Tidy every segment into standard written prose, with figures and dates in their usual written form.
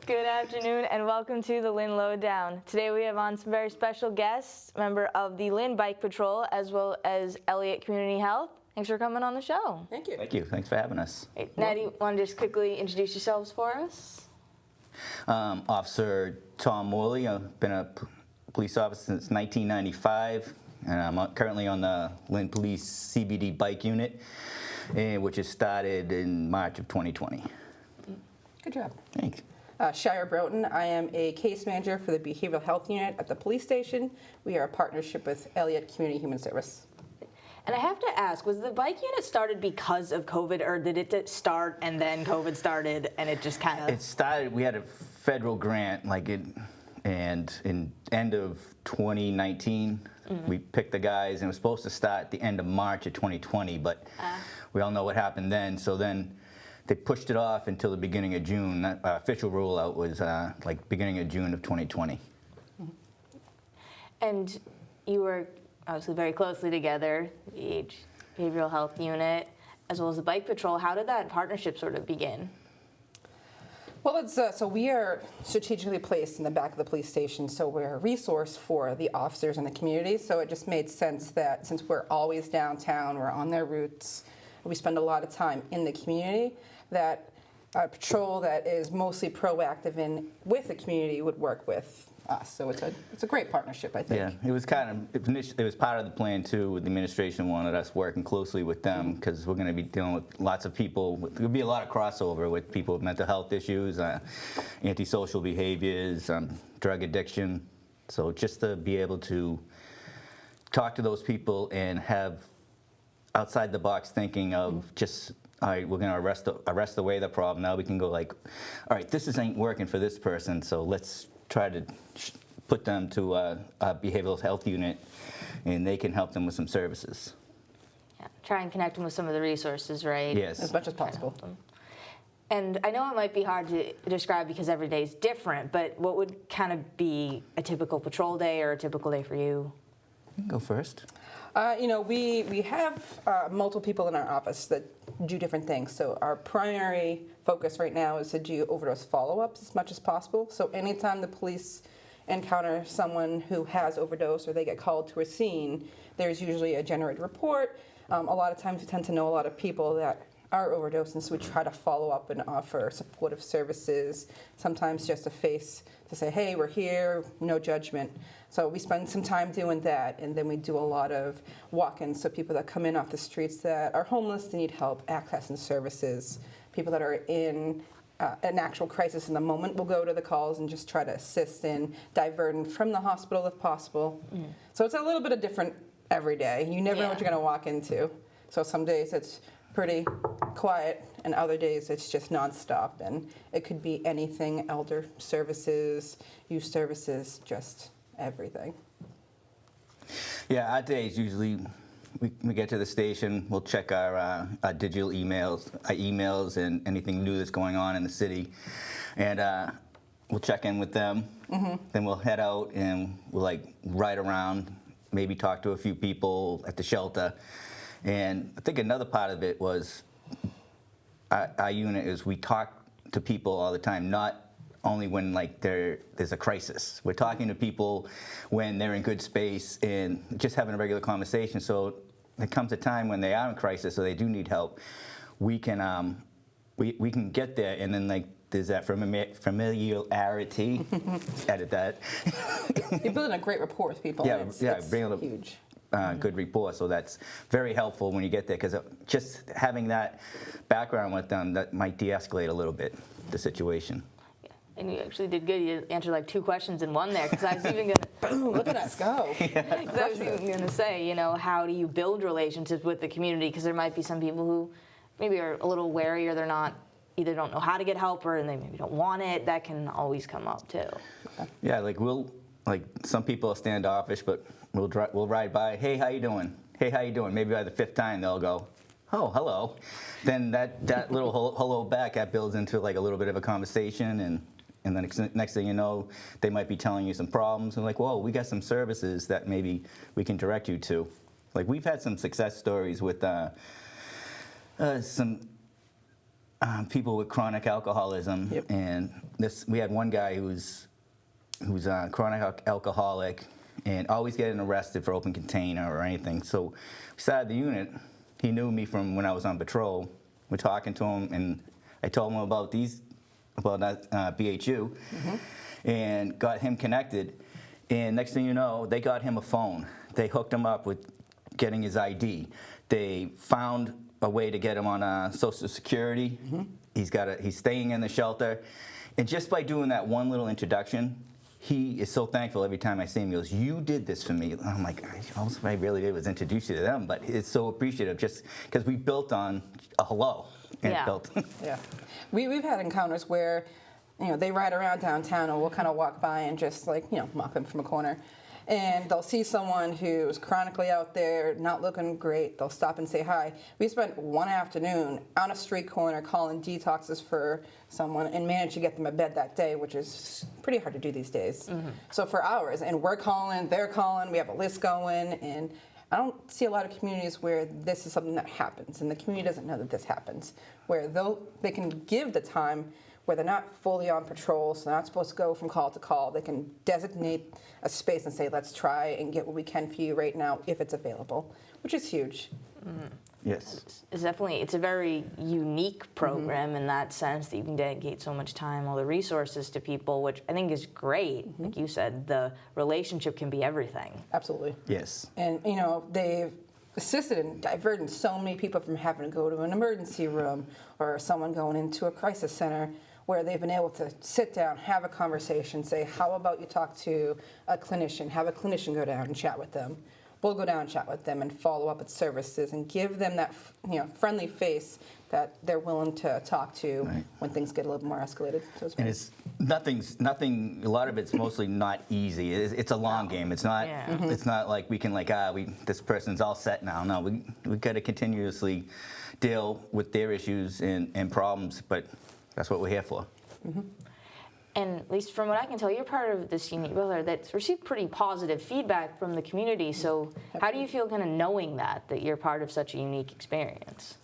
Good afternoon and welcome to the Lynn Lowdown. Today we have on some very special guests, member of the Lynn Bike Patrol as well as Eliot Community Health. Thanks for coming on the show. Thank you. Thank you. Thanks for having us. Hey, now, do you want to just quickly introduce yourselves for us? Officer Tom Morley. I've been a police officer since 1995, and I'm currently on the Lynn Police CBD Bike Unit, which has started in March of 2020. Good job. Thanks. Shyra Broughton. I am a case manager for the Behavioral Health Unit at the police station. We are a partnership with Eliot Community Human Service. And I have to ask, was the bike unit started because of COVID, or did it start and then COVID started and it just kind of... It started, we had a federal grant, and in end of 2019, we picked the guys, and it was supposed to start at the end of March of 2020, but we all know what happened then. So then they pushed it off until the beginning of June. That official rollout was beginning of June of 2020. And you were obviously very closely together, the Behavioral Health Unit, as well as the Bike Patrol. How did that partnership sort of begin? Well, it's, so we are strategically placed in the back of the police station, so we're a resource for the officers in the community. So it just made sense that since we're always downtown, we're on their routes, we spend a lot of time in the community, that a patrol that is mostly proactive with the community would work with us. So it's a great partnership, I think. Yeah, it was it was part of the plan too. The administration wanted us working closely with them because we're going to be dealing with lots of people. There'll be a lot of crossover with people with mental health issues, antisocial behaviors, drug addiction. So just to be able to talk to those people and have outside the box thinking of just, all right, we're going to arrest away the problem. Now we can go like, all right, this ain't working for this person, so let's try to put them to a behavioral health unit, and they can help them with some services. Yeah, try and connect them with some of the resources, right? Yes. As much as possible. And I know it might be hard to describe because every day is different, but what would kind of be a typical patrol day or a typical day for you? You can go first. We have multiple people in our office that do different things. So our primary focus right now is to do overdose follow-ups as much as possible. So anytime the police encounter someone who has overdosed or they get called to a scene, there's usually a generated report. A lot of times we tend to know a lot of people that are overdosing, so we try to follow up and offer supportive services, sometimes just a face to say, hey, we're here, no judgment. So we spend some time doing that, and then we do a lot of walk-ins, so people that come in off the streets that are homeless, they need help accessing services. People that are in an actual crisis in the moment will go to the calls and just try to assist in diverting from the hospital if possible. So it's a little bit of different every day. You never know what you're going to walk into. So some days it's pretty quiet, and other days it's just nonstop, and it could be anything: elder services, youth services, just everything. Yeah, our days usually we get to the station, we'll check our digital emails and anything new that's going on in the city, and we'll check in with them. Then we'll head out and we'll ride around, maybe talk to a few people at the shelter. And I think another part of it was our unit is we talk to people all the time, not only when there's a crisis. We're talking to people when they're in good space and just having a regular conversation. So there comes a time when they are in crisis or they do need help, we can get there, and then there's that familiarity. Edit that. You're building a great rapport with people. It's huge. Good rapport, so that's very helpful when you get there, because just having that background with them, that might de-escalate a little bit the situation. Yeah. And you actually did good. You answered 2 questions in one there, because I was even going to... Boom, look at us go. I was even going to say, how do you build relationships with the community? Because there might be some people who maybe are a little wary, or they're either don't know how to get help, or they maybe don't want it. That can always come up too. Yeah, some people are standoffish, but we'll ride by. Hey, how you doing? Hey, how you doing? Maybe by the 5th time they'll go, oh, hello. Then that little hello back, that builds into a little bit of a conversation, and then next thing you know, they might be telling you some problems, and whoa, we got some services that maybe we can direct you to. We've had some success stories with some people with chronic alcoholism, Yep. and we had one guy who's a chronic alcoholic and always getting arrested for open container or anything. So we started the unit. He knew me from when I was on patrol. We're talking to him, and I told him about BHU, and got him connected. And next thing you know, they got him a phone. They hooked him up with getting his ID. They found a way to get him on Social Security. He's staying in the shelter, and just by doing that one little introduction, he is so thankful every time I see him. He goes, "You did this for me." I'm like, all I really did was introduce you to them, but it's so appreciative just because we built on a hello. And Yeah. built. Yeah, we've had encounters where, they ride around downtown, and we'll kind of walk by and just mop them from a corner, and they'll see someone who's chronically out there, not looking great. They'll stop and say hi. We spent one afternoon on a street corner calling detoxes for someone and managed to get them a bed that day, which is pretty hard to do these days. So for hours, and we're calling, they're calling, we have a list going, and I don't see a lot of communities where this is something that happens, and the community doesn't know that this happens, where they can give the time where they're not fully on patrol, so they're not supposed to go from call to call. They can designate a space and say, let's try and get what we can for you right now if it's available, which is huge. Yes. It's a very unique program in that sense that you can dedicate so much time, all the resources to people, which I think is great. Like you said, the relationship can be everything. Absolutely. Yes. And, they've assisted in diverting so many people from having to go to an emergency room or someone going into a crisis center, where they've been able to sit down, have a conversation, say, how about you talk to a clinician, have a clinician go down and chat with them. We'll go down and chat with them and follow up with services and give them that friendly face that they're willing to talk to when things get a little more escalated. So And it's nothing. A lot of it's mostly not easy. It's a long game. It's not. Yeah. It's not like we can this person's all set now. No, we got to continuously deal with their issues and problems. But that's what we're here for. And at least from what I can tell, you're part of this unique builder that's received pretty positive feedback from the community. So how do you feel kind of knowing that you're part of such a unique experience?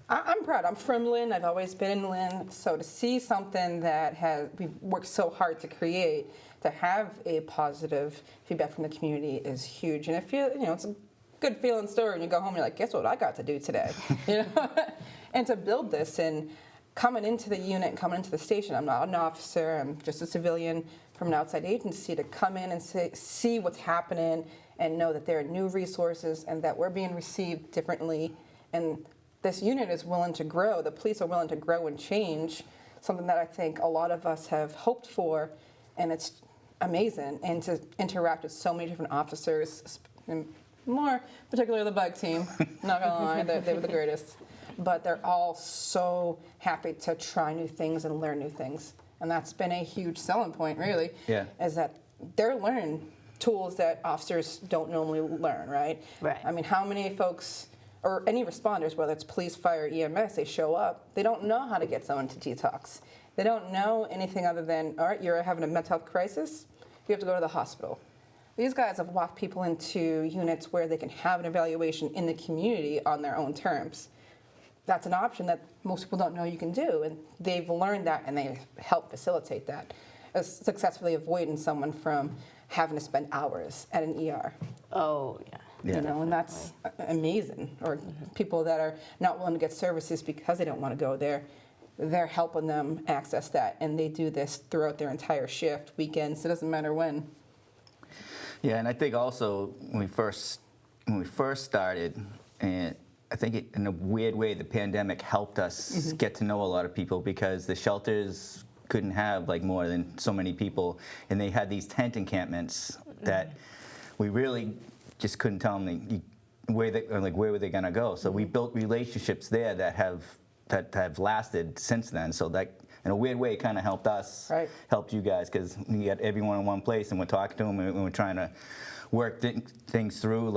I'm proud. I'm from Lynn. I've always been in Lynn. So to see something that we've worked so hard to create, to have a positive feedback from the community is huge. And it's a good feeling story. And you go home and you're like, guess what I got to do today? And to build this and coming into the unit, coming into the station, I'm not an officer. I'm just a civilian from an outside agency, to come in and see what's happening and know that there are new resources and that we're being received differently. And this unit is willing to grow. The police are willing to grow and change, something that I think a lot of us have hoped for, and it's amazing. And to interact with so many different officers, and more particularly the bike team, not gonna lie, they were the greatest. But they're all so happy to try new things and learn new things. And that's been a huge selling point, really, is that they're learning tools that officers don't normally learn, right? Right. I mean, how many folks, or any responders, whether it's police, fire, EMS, they show up, they don't know how to get someone to detox. They don't know anything other than, all right, you're having a mental health crisis, you have to go to the hospital. These guys have walked people into units where they can have an evaluation in the community on their own terms. That's an option that most people don't know you can do, and they've learned that, and they help facilitate that, successfully avoiding someone from having to spend hours at an ER. Oh, yeah. And that's amazing. Or people that are not willing to get services because they don't want to go there, they're helping them access that, and they do this throughout their entire shift, weekends, it doesn't matter when. Yeah, and I think also when we first started, and I think in a weird way, the pandemic helped us get to know a lot of people, because the shelters couldn't have more than so many people, and they had these tent encampments that we really just couldn't tell them where were they going to go. So we built relationships there that have lasted since then. So that, in a weird way, kind of helped us, helped you guys, because we got everyone in one place and we're talking to them and we're trying to work things through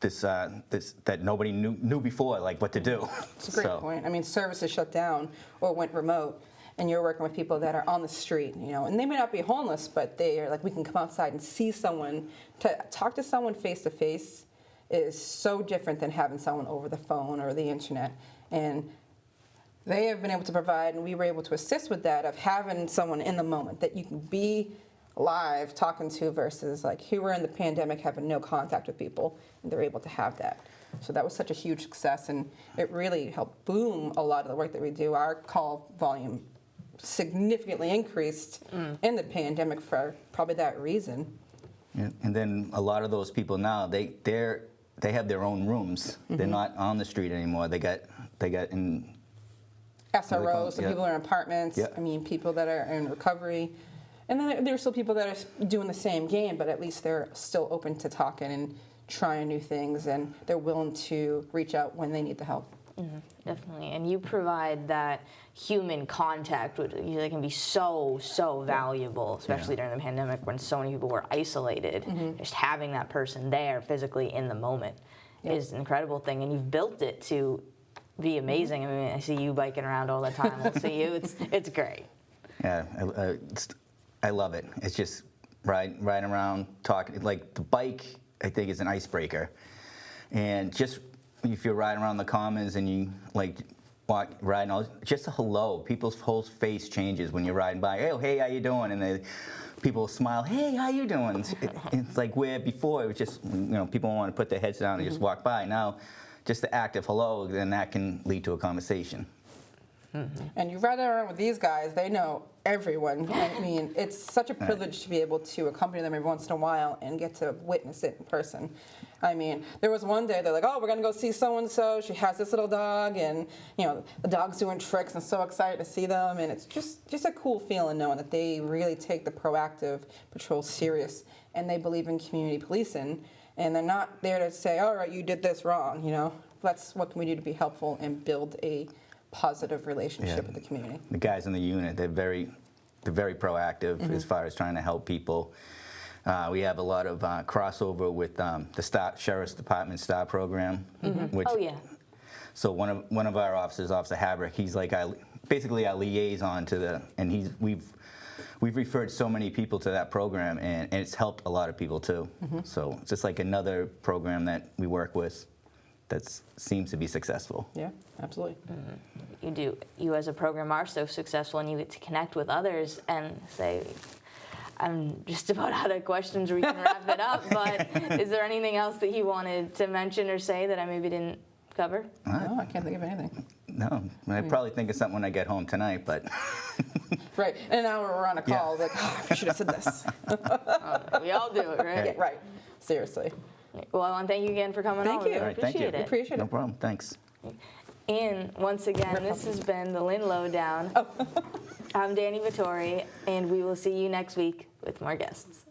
that nobody knew before, what to do. It's a great point. I mean, services shut down or went remote, and you're working with people that are on the street, and they may not be homeless, but they are we can come outside and see someone. To talk to someone face to face is so different than having someone over the phone or the internet. And they have been able to provide, and we were able to assist with that, of having someone in the moment that you can be live talking to versus like here we're in the pandemic having no contact with people, and they're able to have that. So that was such a huge success, and it really helped boom a lot of the work that we do. Our call volume significantly increased in the pandemic for probably that reason. Yeah. And then a lot of those people now, they have their own rooms. They're not on the street anymore. They got in SROs, so yeah. people are in apartments. Yeah. I mean, people that are in recovery. And then there's still people that are doing the same game, but at least they're still open to talking and trying new things, and they're willing to reach out when they need the help. Definitely, and you provide that human contact, which can be so valuable, especially during the pandemic when so many people were isolated. Just having that person there physically in the moment is an incredible thing, and you've built it to be amazing. I mean, I see you biking around all the time. We'll see you. It's great. Yeah, I love it. It's just riding around, talking. Like the bike, I think, is an icebreaker, and just if you're riding around the commons and you like riding, just a hello. People's whole face changes when you're riding by. Hey, how you doing? And people smile. Hey, how you doing? It's like where before it was just people want to put their heads down and just walk by. Now, just the act of hello, then that can lead to a conversation. And you ride around with these guys, they know everyone. I mean, it's such a privilege to be able to accompany them every once in a while and get to witness it in person. I mean, there was one day they're like, oh, we're going to go see so-and-so. She has this little dog, and, the dog's doing tricks, and so excited to see them. And it's just a cool feeling knowing that they really take the proactive patrol serious, and they believe in community policing. And they're not there to say, all right, you did this wrong, what can we do to be helpful and build a positive relationship with the community. The guys in the unit, they're very proactive as far as trying to help people. We have a lot of crossover with the Sheriff's Department STAR program. Which, so one of our officers, Officer Habrick, he's like basically our liaison to and we've referred so many people to that program, and it's helped a lot of people too. So it's just like another program that we work with that seems to be successful. Yeah, absolutely. You as a program are so successful, and you get to connect with others and say, I'm just about out of questions, we can wrap it up, but is there anything else that you wanted to mention or say that I maybe didn't cover? No, I can't think of anything. No, I'd probably think of something when I get home tonight, but... Right, and now we're on a call, like, I should have said this. We all do it, right? Yeah, right, seriously. Well, I want to thank you again for coming on. Thank you. We All right, thank you. appreciate it. Appreciate it. No problem, thanks. And once again, this has been the Lynn Lowdown. I'm Dani Vittori, and we will see you next week with more guests.